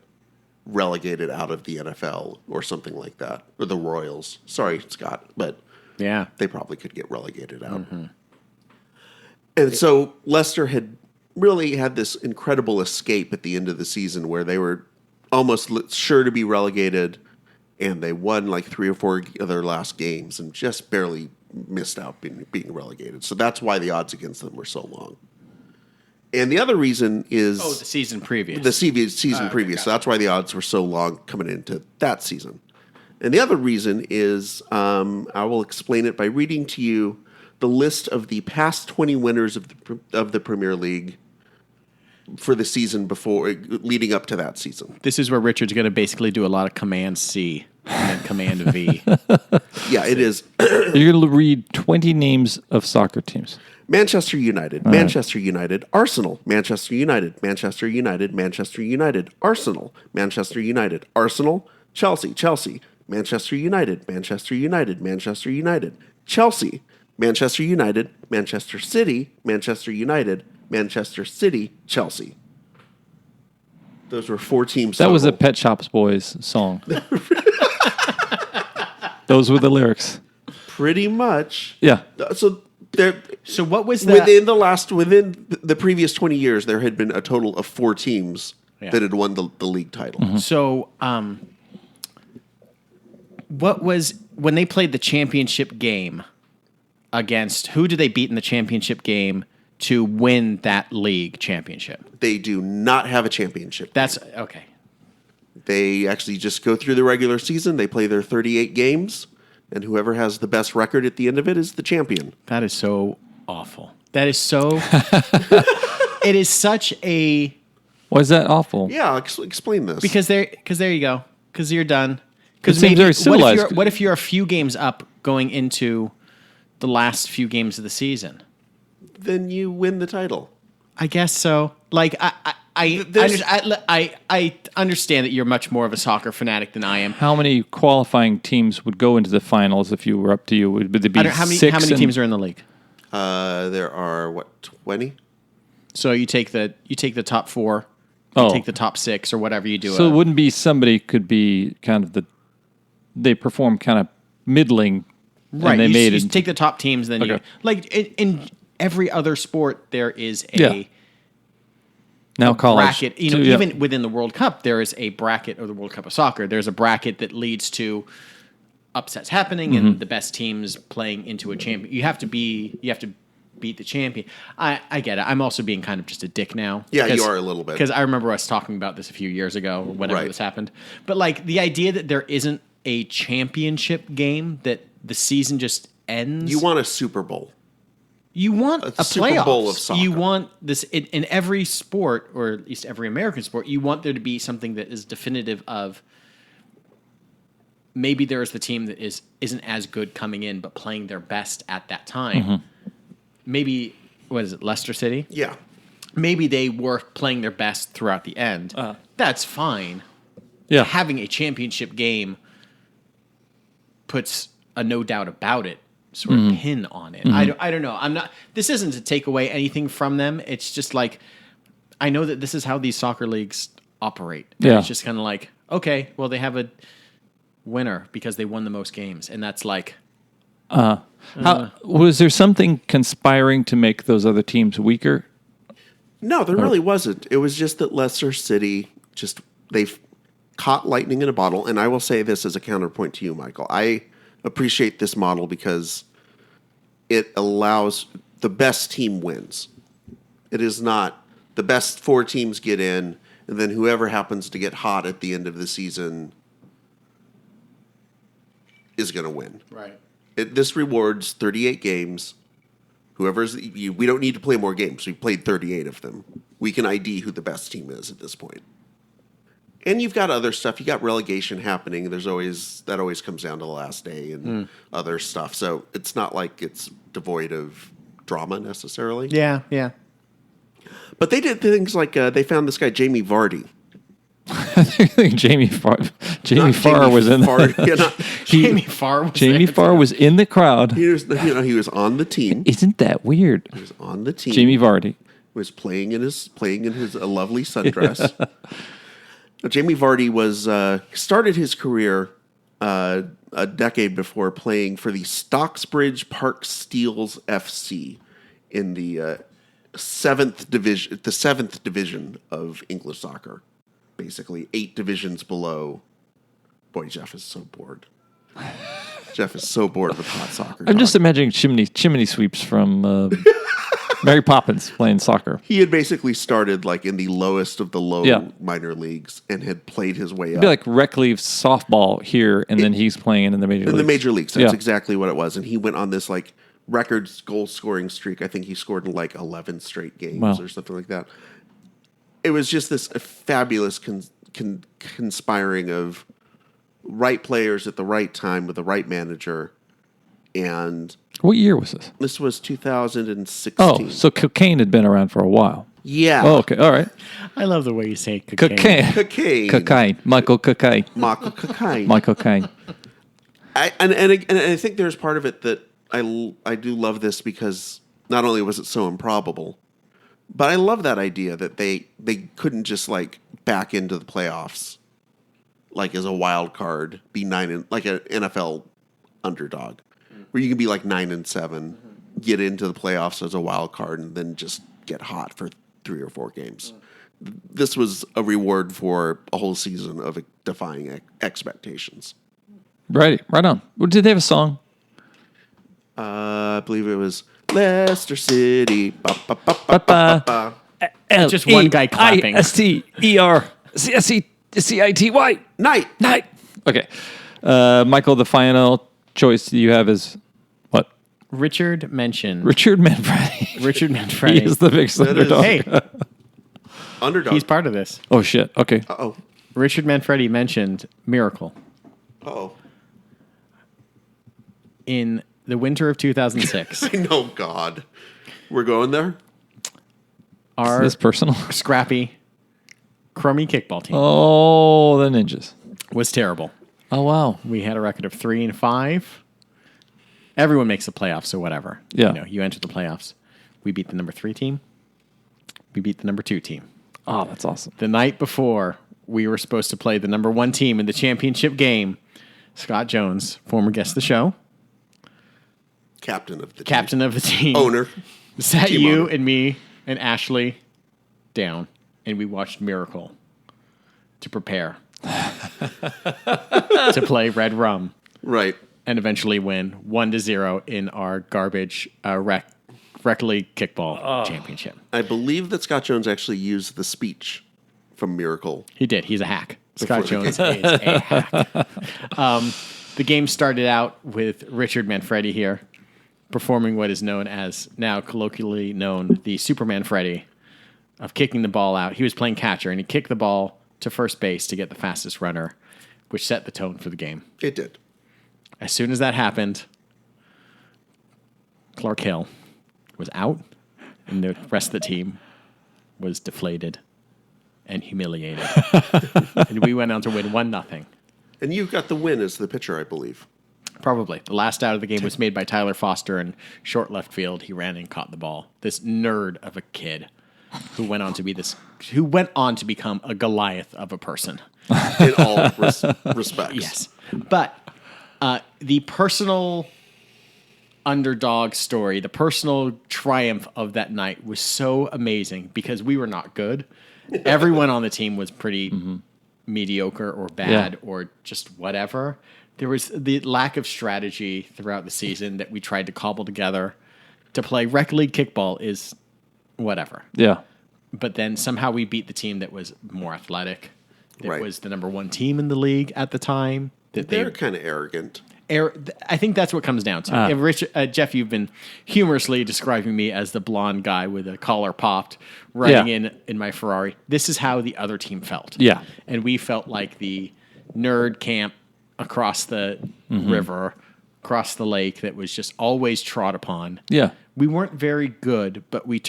relegated out of the NFL or something like that, or the Royals. Sorry, Scott, but they probably could get relegated out. And so Leicester had really had this incredible escape at the end of the season where they were almost sure to be relegated, and they won like 3 or 4 of their last games and just barely missed out being relegated. So that's why the odds against them were so long. And the other reason is... the season previous. The season previous. So that's why the odds were so long coming into that season. And the other reason is I will explain it by reading to you the list of the past 20 winners of the Premier League for the season before, leading up to that season. This is where Richard's going to basically do a lot of Command C and then Command V. Yeah, it is. You're going to read 20 names of soccer teams. Manchester United, Manchester United, Arsenal, Manchester United, Manchester United, Manchester United, Arsenal, Manchester United, Arsenal, Chelsea, Chelsea, Manchester United, Manchester United, Manchester United, Chelsea, Manchester United, Manchester City, Manchester United, Manchester City, Chelsea. Those were 4 teams. That was a Pet Shop Boys song. Those were the lyrics. Pretty much. Yeah. So what was that? Within the previous 20 years, there had been a total of 4 teams that had won the league title. Mm-hmm. So, what was when they played the championship game against who did they beat in the championship game to win that league championship? They do not have a championship. That's okay. They actually just go through the regular season. They play their 38 games, and whoever has the best record at the end of it is the champion. That is so awful. That is so. It is such a. Why is that awful? Yeah, explain this. Because there you go. Because you're done. It seems very civilized. What if you're a few games up going into the last few games of the season? Then you win the title. I guess so. Like I understand that you're much more of a soccer fanatic than I am. How many qualifying teams would go into the finals if you were up to you? Would there be how many teams are in the league? There are 20? So you take the top 4, take the top 6 or whatever you do. So it wouldn't be somebody could be kind of they perform kind of middling, right? And they you take the top teams, then you like in every other sport there is a college bracket. Even within the World Cup, there is a bracket, or the World Cup of soccer. There's a bracket that leads to upsets happening and the best teams playing into a champion. You have to beat the champion. I get it. I'm also being kind of just a dick now. Yeah, you are a little bit. Because I remember us talking about this a few years ago, or whenever this happened. But like the idea that there isn't a championship game, that the season just ends. You want a Super Bowl. You want a Super playoffs. Bowl of soccer. You want this in every sport, or at least every American sport. You want there to be something that is definitive of. Maybe there is the team that isn't as good coming in, but playing their best at that time. Mm-hmm. Maybe, what is it, Leicester City? Yeah. Maybe they were playing their best throughout the end. That's fine. Yeah. Having a championship game puts a no doubt about it sort of pin on it. Mm-hmm. I don't know. This isn't to take away anything from them. It's just like, I know that this is how these soccer leagues operate. Yeah. It's just kind of like, okay, well, they have a winner because they won the most games. And that's like... was there something conspiring to make those other teams weaker? No, there really wasn't. It was just that Leicester City, they've caught lightning in a bottle. And I will say this as a counterpoint to you, Michael. I appreciate this model because it allows the best team wins. It is not the best 4 teams get in, and then whoever happens to get hot at the end of the season is going to win. Right. This rewards 38 games. We don't need to play more games. We played 38 of them. We can ID who the best team is at this point. And you've got other stuff. You got relegation happening. That always comes down to the last day and other stuff. So it's not like it's devoid of drama necessarily. Yeah, yeah. But they did things like they found this guy Jamie Vardy. I think Jamie Farr was in there. Jamie Farr was in the crowd. He was on the team. Isn't that weird? He was on the team. Jamie Vardy was playing in his lovely sundress. Jamie Vardy started his career a decade before playing for the Stocksbridge Park Steels FC in the seventh division of English soccer, basically 8 divisions below. Boy, Jeff is so bored. Jeff is so bored with hot soccer. I'm just imagining chimney sweeps from Mary Poppins playing soccer. He had basically started like in the lowest of the low minor leagues and had played his way up. It'd be like rec league softball here, and then he's playing in the major leagues. In the major leagues, that's exactly what it was. And he went on this like record goal scoring streak. I think he scored in like 11 straight games or something like that. It was just this fabulous conspiring of right players at the right time with the right manager. And what year was this? This was 2016. Oh, so cocaine had been around for a while. Yeah. Oh, okay. All right. I love the way you say cocaine. Cocaine. Michael Cocaine. Michael Cocaine. Michael Cocaine. And I think there's part of it that I do love this because not only was it so improbable, but I love that idea that they couldn't just like back into the playoffs like as a wild card, be like an NFL underdog, where you can be like 9-7, get into the playoffs as a wild card, and then just get hot for 3 or 4 games. This was a reward for a whole season of defying expectations. Right on. Did they have a song? I believe it was Leicester City. Just one guy clapping. Lestercity. Night. Okay. Michael, the final choice you have is what? Richard Manfredi. Richard Manfredi. He is the big underdog. Hey, underdog. he's part of this. Oh, shit. Okay. Uh-oh. Richard Manfredi mentioned Miracle. Uh-oh. In the winter of 2006. I know, God. We're going there? Our Is this personal? Scrappy, crummy kickball team Oh, the ninjas. was terrible. Oh, wow. We had a record of 3-5. Everyone makes the playoffs, so whatever. Yeah. You enter the playoffs. We beat the number 3 team. We beat the number 2 team. Oh, that's awesome. The night before, we were supposed to play the number 1 team in the championship game. Scott Jones, former guest of the show, Captain of the team, owner, sat team you owner. and me and Ashley down, and we watched Miracle to prepare to play Red Rum. Right. And eventually win 1-0 in our garbage rec league kickball championship. I believe that Scott Jones actually used the speech from Miracle. He did. He's a hack. Scott Jones is a hack. The game started out with Richard Manfredi here performing what is known as, now colloquially known, the Superman Freddy of kicking the ball out. He was playing catcher, and he kicked the ball to first base to get the fastest runner, which set the tone for the game. It did. As soon as that happened, Clark Hill was out, and the rest of the team was deflated and humiliated. And we went on to win 1-0. And you got the win as the pitcher, I believe. Probably. The last out of the game was made by Tyler Foster in short left field. He ran and caught the ball. This nerd of a kid who went on to become a Goliath of a person. In all respects. Yes. But the personal underdog story, the personal triumph of that night was so amazing because we were not good. Everyone on the team was pretty mediocre or bad or just whatever. There was the lack of strategy throughout the season that we tried to cobble together to play rec league kickball is whatever. Yeah. But then somehow we beat the team that was more athletic, that Right. was the number 1 team in the league at the time. That They're kind of arrogant. I think that's what comes down to. Jeff, you've been humorously describing me as the blonde guy with a collar popped riding in my Ferrari. This is how the other team felt. Yeah. And we felt like the nerd camp across the river, across the lake that was just always trod upon. Yeah. We weren't very good, but we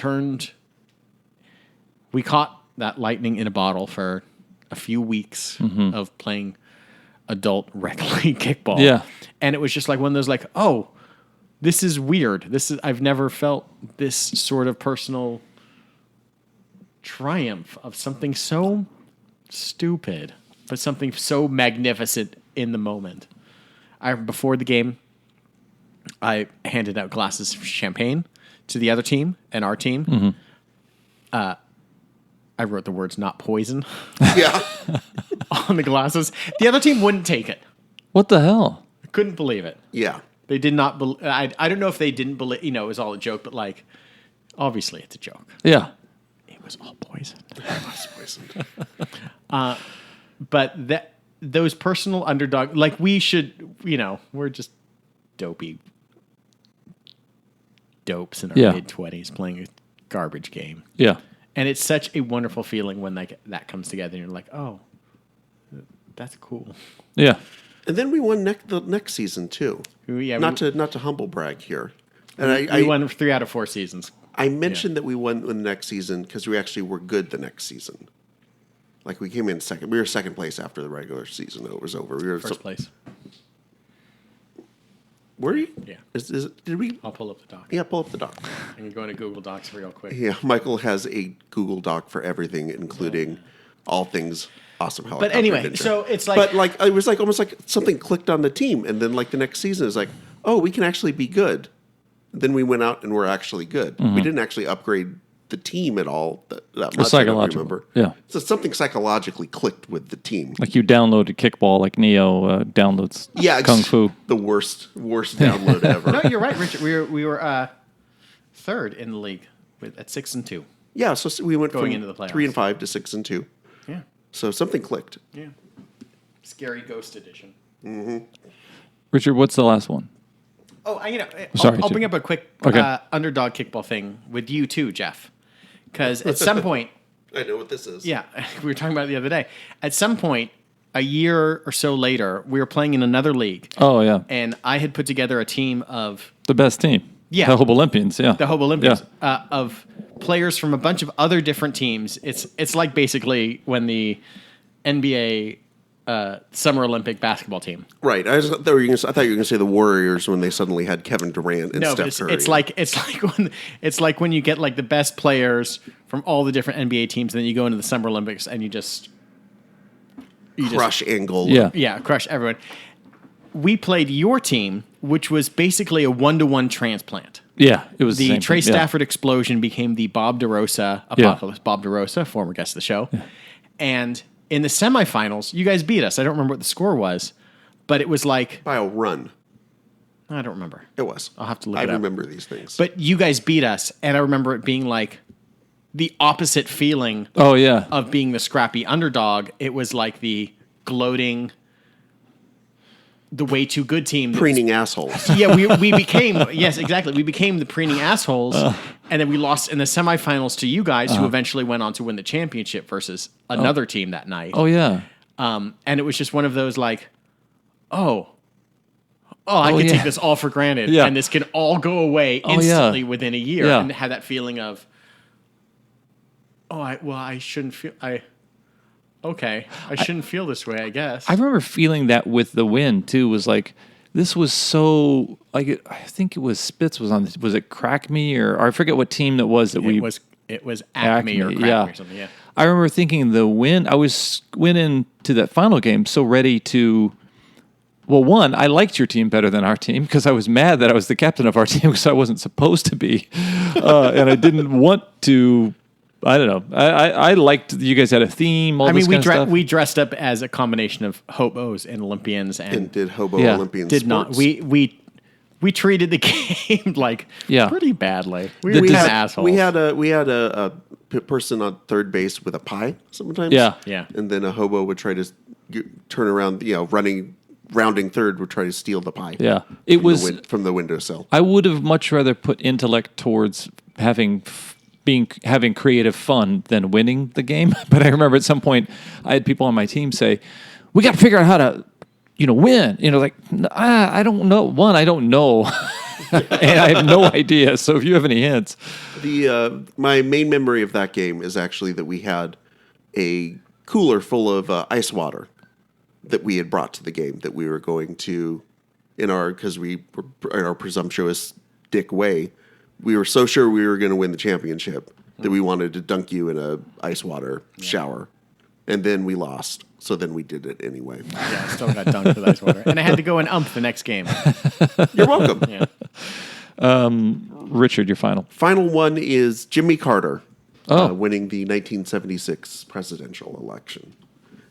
caught that lightning in a bottle for a few weeks of playing adult rec league kickball. Yeah. And it was just like one of those like, oh, this is weird. I've never felt this sort of personal triumph of something so stupid, but something so magnificent in the moment. Before the game, I handed out glasses of champagne to the other team and our team. I wrote the words "not poison" Yeah. on the glasses. The other team wouldn't take it. What the hell? I couldn't believe it. Yeah. They did not. I don't know if they didn't believe. It was all a joke, but like, obviously, it's a joke. Yeah. It was all poison. Poisoned. But those personal underdog, like we should, we're just dopey dopes in our mid-20s playing a garbage game. Yeah. And it's such a wonderful feeling when that comes together and you're like, oh, that's cool. Yeah. And then we won the next season too. Yeah, not to humble brag here. And we won 3 out of 4 seasons. I mentioned that we won the next season because we actually were good the next season. Like we came in second. We were second place after the regular season was over. We were First place. Were you? Yeah. Did we? I'll pull up the doc. Yeah, pull up the doc. I can go into Google Docs real quick. Yeah, Michael has a Google Doc for everything, including all things awesome helicopter But anyway, adventure. so it's like... But like it was like almost like something clicked on the team, and then like the next season is like, oh, we can actually be good. Then we went out and we're actually good. Mm-hmm. We didn't actually upgrade the team at all that much. I don't psychological. remember. Yeah. So something psychologically clicked with the team. Like you downloaded Kickball, like Neo downloads Kung Fu. The worst download ever. No, you're right, Richard. We were third in the league at 6-2. Yeah, so we went Going from into the playoffs. 3 and 5 to 6 and 2. Yeah. So something clicked. Yeah. Scary Ghost Edition. Richard, what's the last one? Oh, Sorry, I'll bring up a quick underdog kickball thing with you too, Jeff. Because at some point, I know what this is. yeah, we were talking about it the other day. At some point, a year or so later, we were playing in another league. Oh, yeah. And I had put together a team of The best team. Yeah. The Hope Olympians, yeah. the Hope Olympians Yeah. of players from a bunch of other different teams. It's like basically when the NBA Summer Olympic basketball team. Right. I thought you were going to say the Warriors when they suddenly had Kevin Durant and No, Steph but Curry. it's like when you get like the best players from all the different NBA teams, and then you go into the Summer Olympics and you just Crush Angola. crush everyone. We played your team, which was basically a 1-to-1 transplant. Yeah, it was The same Trey thing. Yeah. Stafford explosion became the Bob DeRosa apocalypse. Bob DeRosa, former guest of the show. Yeah. And in the semifinals, you guys beat us. I don't remember what the score was, but it was like... By a run. I don't remember. It was. I'll have to look it up. I remember these things. But you guys beat us, and I remember it being like the opposite feeling Oh, yeah. of being the scrappy underdog. It was like the gloating, the way too good team. Preening assholes. Yeah, we became, yes, exactly. We became the preening assholes, and then we lost in the semifinals to you guys, who eventually went on to win the championship versus another team that night. Oh, yeah. And it was just one of those like, I can take this all for granted, Yeah. and this can all go away instantly within a year, and have that feeling of, I shouldn't feel, I shouldn't feel this way, I guess. I remember feeling that with the win, too, was like, this was so, like, I think it was Spitz was on this. Was it Crack Me or I forget what team that was that it was Acme or Crack Me or something, yeah. I remember thinking the win, I went into that final game so ready to, well, one, I liked your team better than our team because I was mad that I was the captain of our team because I wasn't supposed to be. And I didn't want to, I don't know. I liked you guys had a theme, all this kind of stuff. We dressed up as a combination of hobos and Olympians and did hobo Yeah. Olympian did sports. not. We treated the game like pretty badly. We were assholes. We had a person on third base with a pie sometimes. Yeah. Yeah. And then a hobo would try to turn around, rounding third would try to steal the pie. Yeah. It was from the windowsill. I would have much rather put intellect towards having creative fun than winning the game. But I remember at some point I had people on my team say, "We got to figure out how to, win." I don't know. One, I don't know, and I have no idea. So if you have any hints, My main memory of that game is actually that we had a cooler full of ice water that we had brought to the game that we were going to, because we were in our presumptuous dick way, we were so sure we were going to win the championship that we wanted to dunk you in a ice water shower, and then we lost. So then we did it anyway. Yeah, I still got dunked with ice water, and I had to go and the next game. You're welcome. Yeah. Richard, your final. Final one is Jimmy Carter. winning the 1976 presidential election.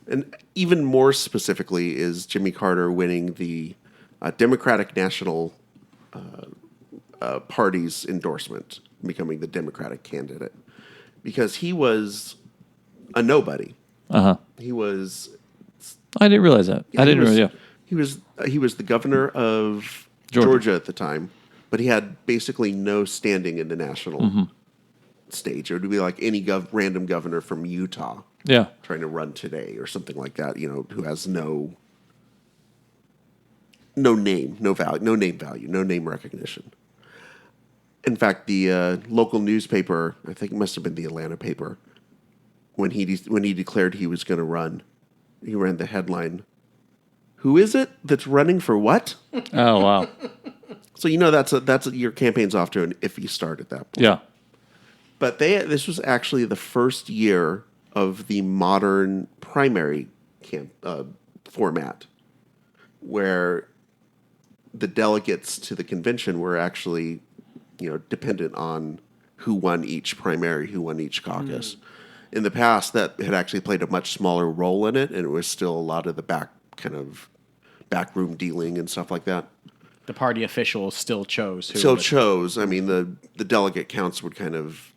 And even more specifically is Jimmy Carter winning the Democratic National Party's endorsement, becoming the Democratic candidate. Because he was a nobody. He was... I didn't realize that. I didn't realize, yeah. He was the governor of Georgia at the time, but he had basically no standing in the national stage. It would be like any random governor from Utah trying to run today or something like that, who has no name, no value, no name recognition. In fact, the local newspaper, I think it must have been the Atlanta paper, when he declared he was going to run, he ran the headline, "Who is it that's running for what?" Oh, wow. So that's your campaign's off to an iffy start at that point. Yeah. But this was actually the first year of the modern primary format, where the delegates to the convention were actually, dependent on who won each primary, who won each caucus. In the past, that had actually played a much smaller role in it, and it was still a lot of the backroom dealing and stuff like that. The party officials still chose. I mean, the delegate counts would kind of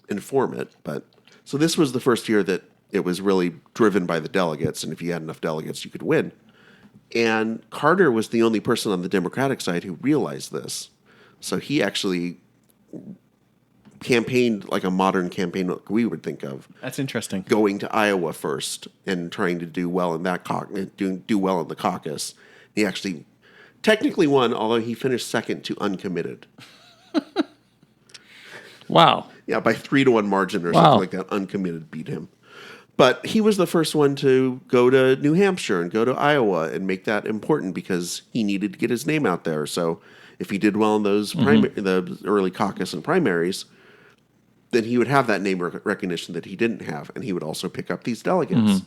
inform it. But so this was the first year that it was really driven by the delegates, and if you had enough delegates, you could win. And Carter was the only person on the Democratic side who realized this. So he actually campaigned like a modern campaign like we would think of. That's interesting. Going to Iowa first and trying to do well in that do well in the caucus. He actually technically won, although he finished second to Uncommitted. Wow. Yeah, by 3-1 margin or something like that. Uncommitted beat him. But he was the first one to go to New Hampshire and go to Iowa and make that important because he needed to get his name out there. So if he did well in those the early caucus and primaries, then he would have that name recognition that he didn't have, and he would also pick up these delegates.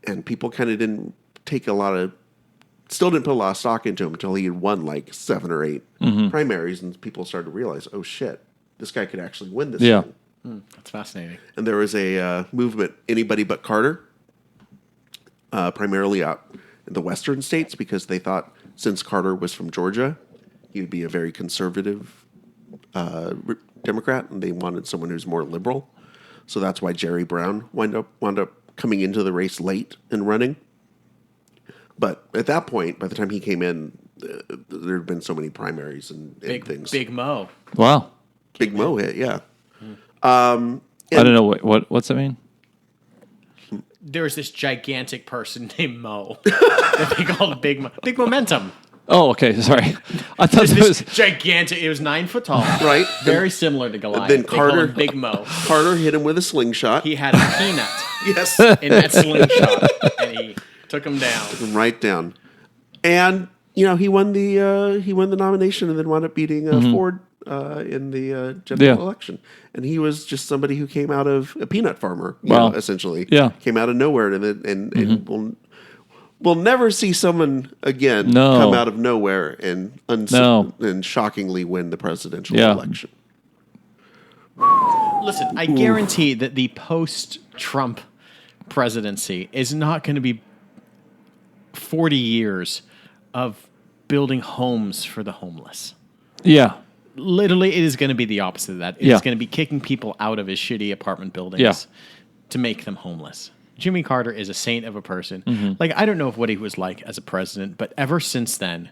And people kind of didn't put a lot of stock into him until he had won like 7 or 8 primaries, and people started to realize, oh shit, this guy could actually win this thing. That's fascinating. And there was a movement, Anybody But Carter, primarily out in the western states, because they thought since Carter was from Georgia, he would be a very conservative Democrat, and they wanted someone who's more liberal. So that's why Jerry Brown wound up coming into the race late and running. But at that point, by the time he came in, there had been so many primaries and things. Big Mo. Wow. Big Mo hit, yeah. I don't know what's that mean? There was this gigantic person named Mo that they called Big Mo. Big Momentum. Oh, okay. Sorry. I thought it was gigantic. It was 9 foot tall. Right. Very similar to Goliath. Then They called Carter, him Big Mo. Carter hit him with a slingshot. He had a peanut Yes. in that slingshot, and he took him down. Right down. And, he won the nomination and then wound up beating Ford in the general election. And he was just somebody who came out of a peanut farmer, essentially. Yeah. Came out of nowhere and we'll never see someone again come out of nowhere and shockingly win the presidential election. Listen, I guarantee that the post-Trump presidency is not going to be 40 years of building homes for the homeless. Yeah. Literally, it is going to be the opposite of that. It's going to be kicking people out of his shitty apartment buildings to make them homeless. Jimmy Carter is a saint of a person. Like, I don't know what he was like as a president, but ever since then,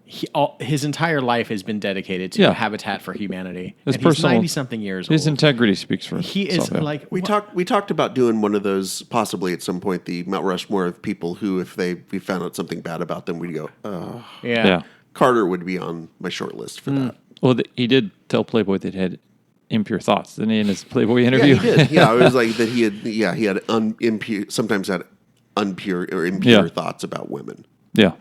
his entire life has been dedicated to Habitat for Humanity. His and he's 90-something years old. His integrity speaks for He itself. is like... We talked about doing one of those possibly at some point, the Mount Rushmore of people who, if we found out something bad about them, we'd go, oh. Yeah. Carter would be on my short list for that. Well, he did tell Playboy that he had impure thoughts, didn't he, in his Playboy interview? Yeah, he did. Yeah, it was like that he had impure, sometimes had impure thoughts about women. Yeah.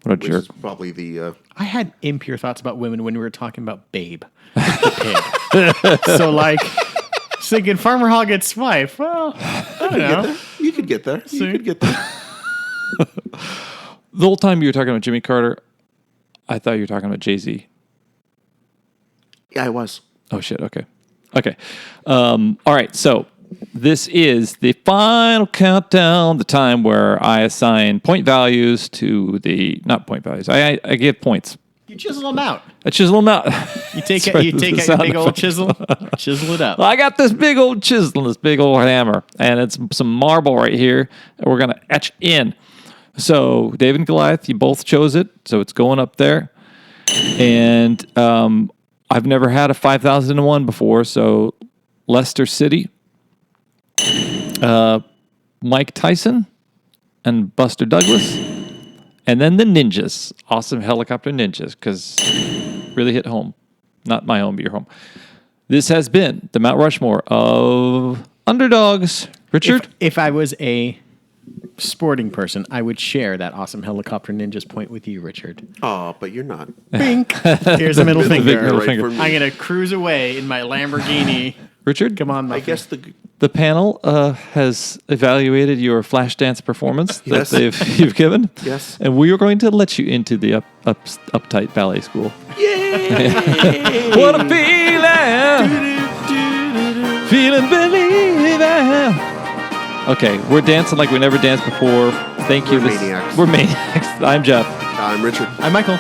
What a Which jerk. is probably the... I had impure thoughts about women when we were talking about Babe, the pig. So, like, thinking Farmer Hoggett's wife. Well, I don't know. You could get there. You could get there. The whole time you were talking about Jimmy Carter, I thought you were talking about Jay-Z. Yeah, I was. Oh, shit. Okay. Okay. All right. So this is the final countdown, the time where I assign point values to not point values. I give points. You chisel them out. I chisel them out. You take Sorry, a the big sound old effect. chisel, chisel it up. I got this big old chisel, this big old hammer, and it's some marble right here, and we're going to etch in. So David and Goliath, you both chose it, so it's going up there. And I've never had a 5,001 before, so Leicester City, Mike Tyson, and Buster Douglas, and then the ninjas, awesome helicopter ninjas, because really hit home. Not my home, but your home. This has been the Mount Rushmore of Underdogs. Richard? If I was a sporting person, I would share that awesome helicopter ninjas point with you, Richard. Oh, but you're not. Bink. Here's the middle big finger. middle Right finger. for me. I'm going to cruise away in my Lamborghini. Richard? Come on, I guess The panel has evaluated your flash dance performance Yes. that you've given. Yes. And we are going to let you into the uptight ballet school. Yay! What a feeling! Feeling believing. Okay, we're dancing like we never danced before. Thank you. We're maniacs. We're maniacs. I'm Jeff. I'm Richard. I'm Michael.